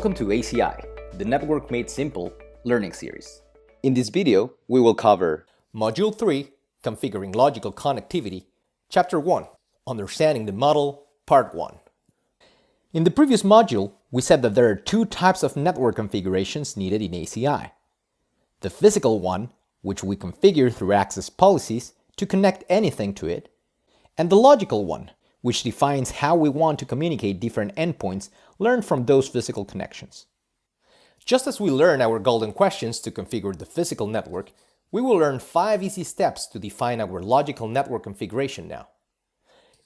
Welcome to ACI, the Network Made Simple learning series. In this video, we will cover Module 3, Configuring Logical Connectivity, Chapter 1, Understanding the Model, Part 1. In the previous module, we said that there are two types of network configurations needed in ACI. The physical one, which we configure through access policies to connect anything to it, and the logical one, which defines how we want to communicate different endpoints learned from those physical connections. Just as we learn our golden questions to configure the physical network, we will learn 5 easy steps to define our logical network configuration now.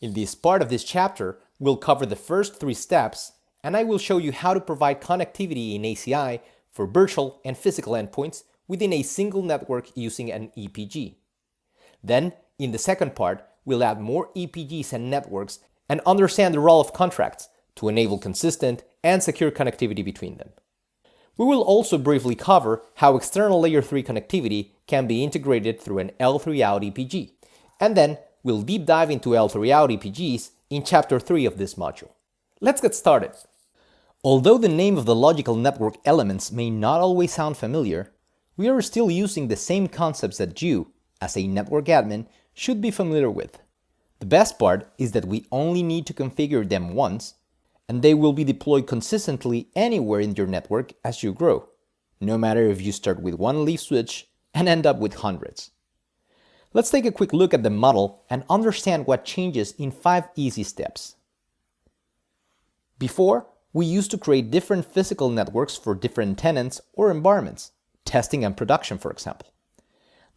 In this part of this chapter, we'll cover the first 3 steps, and I will show you how to provide connectivity in ACI for virtual and physical endpoints within a single network using an EPG. Then, in the second part, we'll add more EPGs and networks and understand the role of contracts to enable consistent and secure connectivity between them. We will also briefly cover how external Layer 3 connectivity can be integrated through an L3 out EPG, and then we'll deep dive into L3 out EPGs in Chapter 3 of this module. Let's get started. Although the name of the logical network elements may not always sound familiar, we are still using the same concepts that you, as a network admin, should be familiar with. The best part is that we only need to configure them once, and they will be deployed consistently anywhere in your network as you grow, no matter if you start with one leaf switch and end up with hundreds. Let's take a quick look at the model and understand what changes in 5 easy steps. Before, we used to create different physical networks for different tenants or environments, testing and production, for example.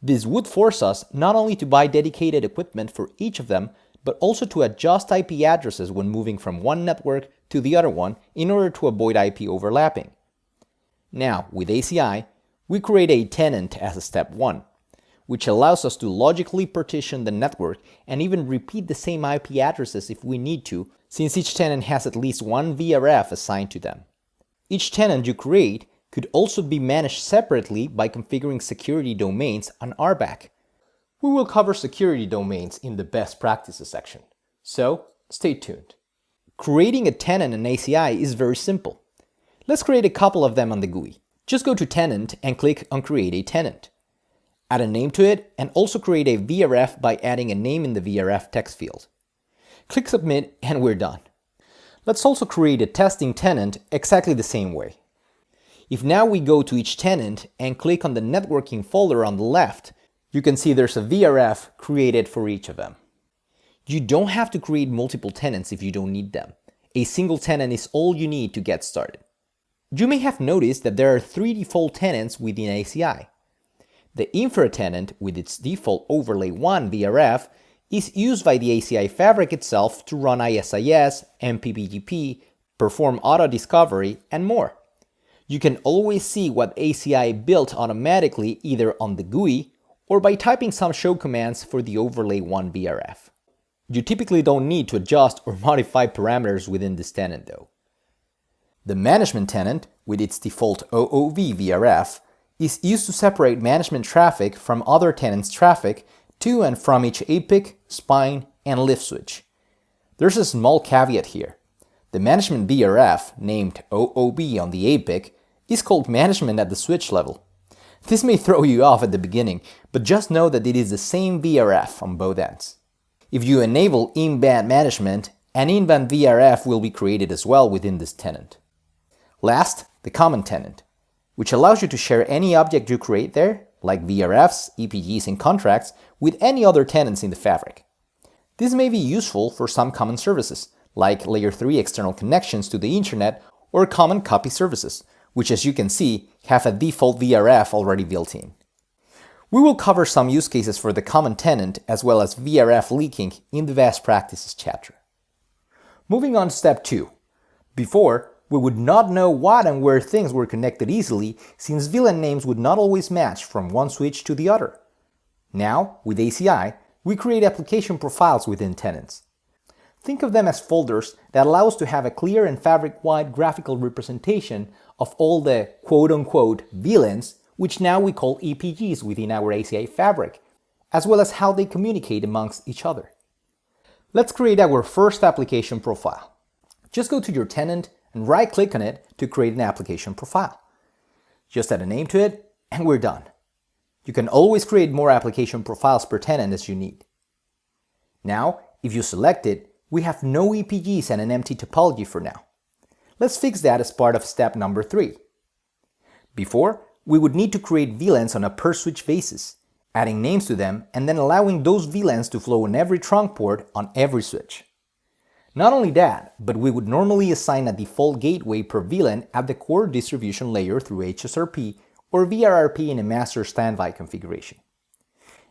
This would force us not only to buy dedicated equipment for each of them, but also to adjust IP addresses when moving from one network to the other one in order to avoid IP overlapping. Now, with ACI, we create a tenant as a step 1, which allows us to logically partition the network and even repeat the same IP addresses if we need to, since each tenant has at least one VRF assigned to them. Each tenant you create could also be managed separately by configuring security domains on RBAC. We will cover security domains in the best practices section, so stay tuned. Creating a tenant in ACI is very simple. Let's create a couple of them on the GUI. Just go to Tenant and click on Create a Tenant. Add a name to it and also create a VRF by adding a name in the VRF text field. Click Submit and we're done. Let's also create a testing tenant exactly the same way. If now we go to each tenant and click on the networking folder on the left, you can see there's a VRF created for each of them. You don't have to create multiple tenants if you don't need them. A single tenant is all you need to get started. You may have noticed that there are 3 default tenants within ACI. The infra tenant with its default overlay 1 VRF is used by the ACI fabric itself to run ISIS, MPBGP, perform auto discovery, and more. You can always see what ACI built automatically either on the GUI or by typing some show commands for the overlay 1 VRF. You typically don't need to adjust or modify parameters within this tenant though. The management tenant, with its default OOV VRF, is used to separate management traffic from other tenants' traffic to and from each APIC, spine, and lift switch. There's a small caveat here. The management VRF, named OOB on the APIC, is called management at the switch level. This may throw you off at the beginning, but just know that it is the same VRF on both ends. If you enable in-band management, an in-band VRF will be created as well within this tenant. Last, the common tenant, which allows you to share any object you create there, like VRFs, EPGs, and contracts, with any other tenants in the fabric. This may be useful for some common services, like Layer 3 external connections to the internet or common copy services, which as you can see have a default VRF already built in. We will cover some use cases for the common tenant as well as VRF leaking in the best practices chapter. Moving on to step 2. Before, we would not know what and where things were connected easily since VLAN names would not always match from one switch to the other. Now, with ACI, we create application profiles within tenants. Think of them as folders that allow us to have a clear and fabric-wide graphical representation of all the quote-unquote VLANs, which now we call EPGs within our ACI fabric, as well as how they communicate amongst each other. Let's create our first application profile. Just go to your tenant and right-click on it to create an application profile. Just add a name to it, and we're done. You can always create more application profiles per tenant as you need. Now, if you select it, we have no EPGs and an empty topology for now. Let's fix that as part of step number 3. Before, we would need to create VLANs on a per-switch basis, adding names to them and then allowing those VLANs to flow on every trunk port on every switch. Not only that, but we would normally assign a default gateway per VLAN at the core distribution layer through HSRP or VRRP in a master standby configuration.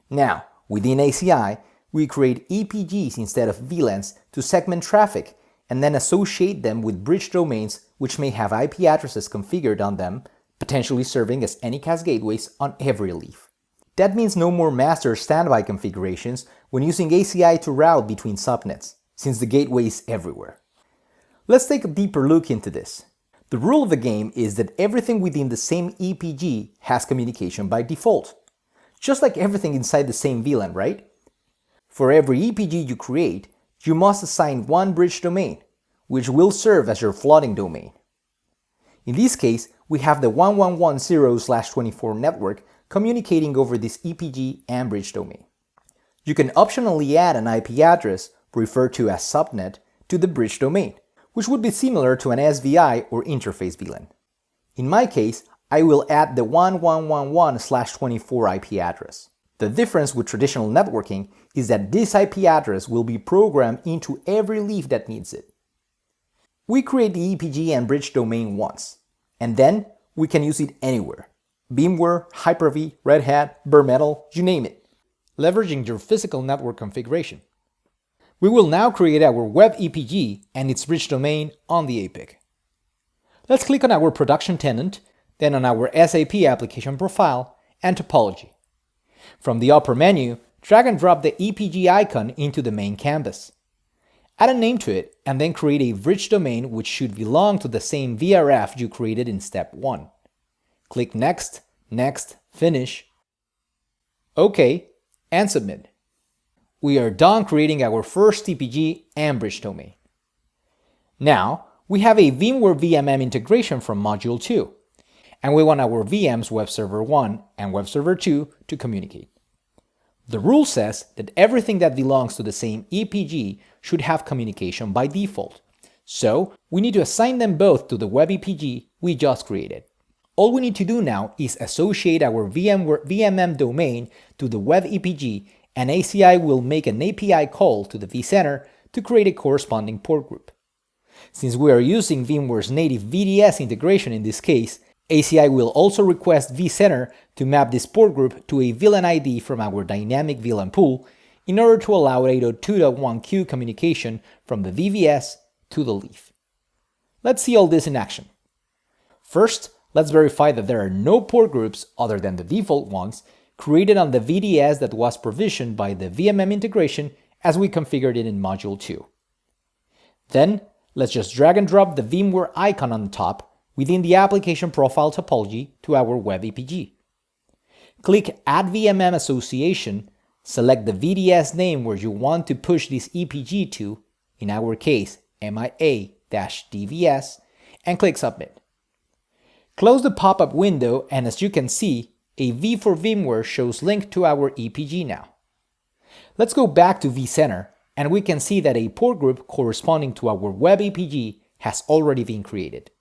Now, within ACI, we create EPGs instead of VLANs to segment traffic and then associate them with bridge domains which may have IP addresses configured on them, potentially serving as Anycast gateways on every leaf. That means no more master standby configurations when using ACI to route between subnets, since the gateway is everywhere. Let's take a deeper look into this. The rule of the game is that everything within the same EPG has communication by default. Just like everything inside the same VLAN, right? For every EPG you create, you must assign one bridge domain, which will serve as your flooding domain. In this case, we have the 1110/24 network communicating over this EPG and bridge domain. You can optionally add an IP address, referred to as subnet, to the bridge domain, which would be similar to an SVI or interface VLAN. In my case, I will add the 1111/24 IP address. The difference with traditional networking is that this IP address will be programmed into every leaf that needs it. We create the EPG and bridge domain once, and then we can use it anywhere. VMware, Hyper-V, Red Hat, bare metal, you name it, leveraging your physical network configuration. We will now create our web EPG and its bridge domain on the APIC. Let's click on our production tenant, then on our SAP application profile and topology. From the upper menu, drag and drop the EPG icon into the main canvas. Add a name to it and then create a bridge domain which should belong to the same VRF you created in step 1. Click Next, Next, Finish, OK, and Submit. We are done creating our first EPG and bridge domain. Now, we have a VMware VMM integration from Module 2, and we want our VMs Web Server 1 and Web Server 2 to communicate. The rule says that everything that belongs to the same EPG should have communication by default, so we need to assign them both to the web EPG we just created. All we need to do now is associate our VMM domain to the web EPG, and ACI will make an API call to the vCenter to create a corresponding port group. Since we are using VMware's native VDS integration in this case, ACI will also request vCenter to map this port group to a VLAN ID from our dynamic VLAN pool in order to allow 802.1q communication from the VVS to the leaf. Let's see all this in action. First, let's verify that there are no port groups other than the default ones created on the VDS that was provisioned by the VMM integration as we configured it in Module 2. Then, let's just drag and drop the VMware icon on the top within the application profile topology to our web EPG. Click Add VMM Association, select the VDS name where you want to push this EPG to, in our case, MIA-DVS, and click Submit. Close the pop-up window, and as you can see, a V for VMware shows link to our EPG now. Let's go back to vCenter, and we can see that a port group corresponding to our web EPG has already been created.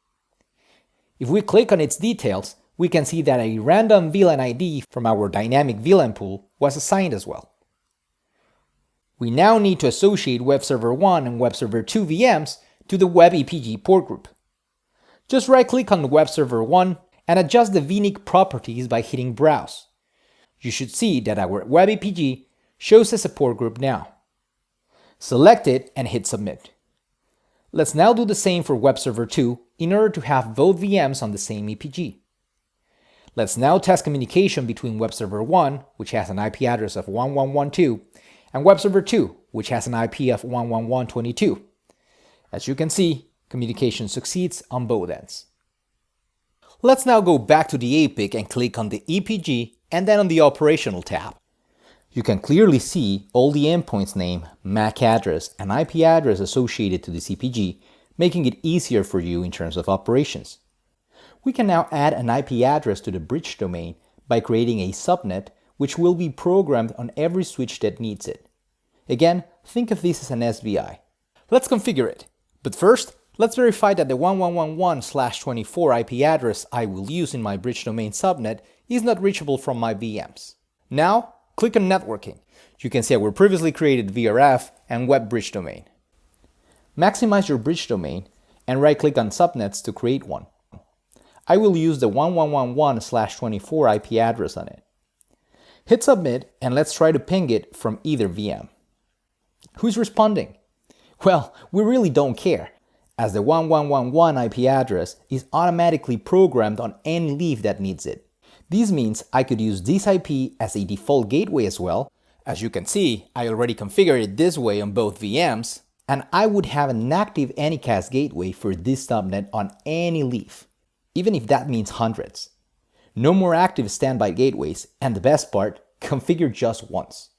If we click on its details, we can see that a random VLAN ID from our dynamic VLAN pool was assigned as well. We now need to associate Web Server 1 and Web Server 2 VMs to the web EPG port group. Just right-click on Web Server 1 and adjust the VNIC properties by hitting Browse. You should see that our web EPG shows as a port group now. Select it and hit Submit. Let's now do the same for Web Server 2 in order to have both VMs on the same EPG. Let's now test communication between Web Server 1, which has an IP address of 1112, and Web Server 2, which has an IP of 111.22. As you can see, communication succeeds on both ends. Let's now go back to the APIC and click on the EPG and then on the Operational tab. You can clearly see all the endpoints name, MAC address, and IP address associated to this EPG, making it easier for you in terms of operations. We can now add an IP address to the bridge domain by creating a subnet which will be programmed on every switch that needs it. Again, think of this as an SVI. Let's configure it. But first, let's verify that the 1111/24 IP address I will use in my bridge domain subnet is not reachable from my VMs. Now, click on Networking. You can see our previously created VRF and web bridge domain. Maximize your bridge domain and right-click on Subnets to create one. I will use the 1111/24 IP address on it. Hit Submit and let's try to ping it from either VM. Who's responding? Well, we really don't care, as the 1111 IP address is automatically programmed on any leaf that needs it. This means I could use this IP as a default gateway as well. As you can see, I already configured it this way on both VMs, and I would have an active Anycast gateway for this subnet on any leaf, even if that means hundreds. No more active standby gateways, and the best part, configured just once.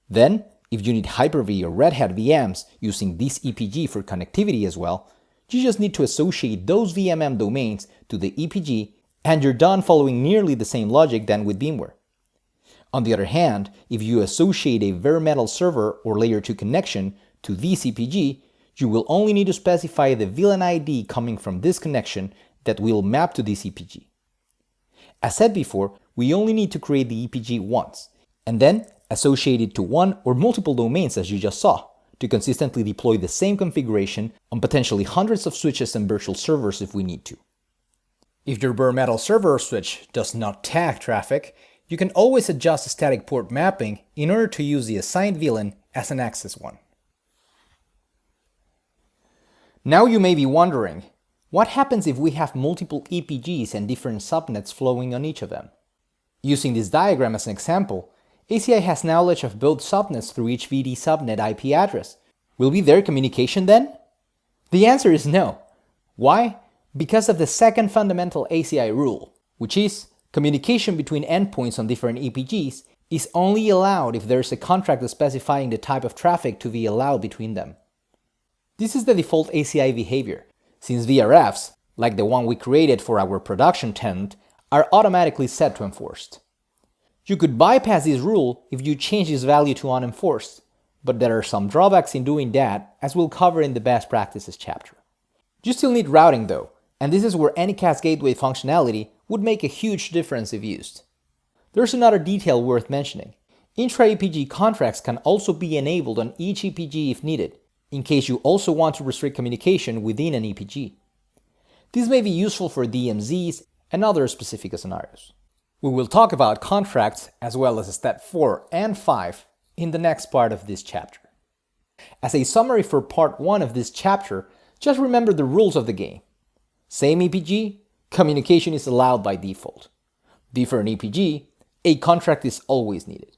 Then, if you need Hyper-V or Red Hat VMs using this EPG for connectivity as well, you just need to associate those VMM domains to the EPG and you're done, following nearly the same logic than with VMware. On the other hand, if you associate a bare metal server or layer 2 connection to this EPG, you will only need to specify the VLAN ID coming from this connection that will map to this EPG. As said before, we only need to create the EPG once, and then associate it to one or multiple domains as you just saw, to consistently deploy the same configuration on potentially hundreds of switches and virtual servers if we need to. If your bare metal server or switch does not tag traffic, you can always adjust the static port mapping in order to use the assigned VLAN as an access one. Now you may be wondering, what happens if we have multiple EPGs and different subnets flowing on each of them? Using this diagram as an example, ACI has knowledge of both subnets through each VD subnet IP address. Will be there communication then? The answer is no. Why? Because of the second fundamental ACI rule, which is communication between endpoints on different EPGs is only allowed if there is a contract specifying the type of traffic to be allowed between them. This is the default ACI behavior, since VRFs, like the one we created for our production tenant, are automatically set to enforced. You could bypass this rule if you change this value to unenforced, but there are some drawbacks in doing that, as we'll cover in the best practices chapter. You still need routing though, and this is where Anycast gateway functionality would make a huge difference if used. There's another detail worth mentioning. Intra-EPG contracts can also be enabled on each EPG if needed, in case you also want to restrict communication within an EPG. This may be useful for DMZs and other specific scenarios. We will talk about contracts as well as step 4 and 5 in the next part of this chapter. As a summary for part 1 of this chapter, just remember the rules of the game. Same EPG, communication is allowed by default. Different EPG, a contract is always needed.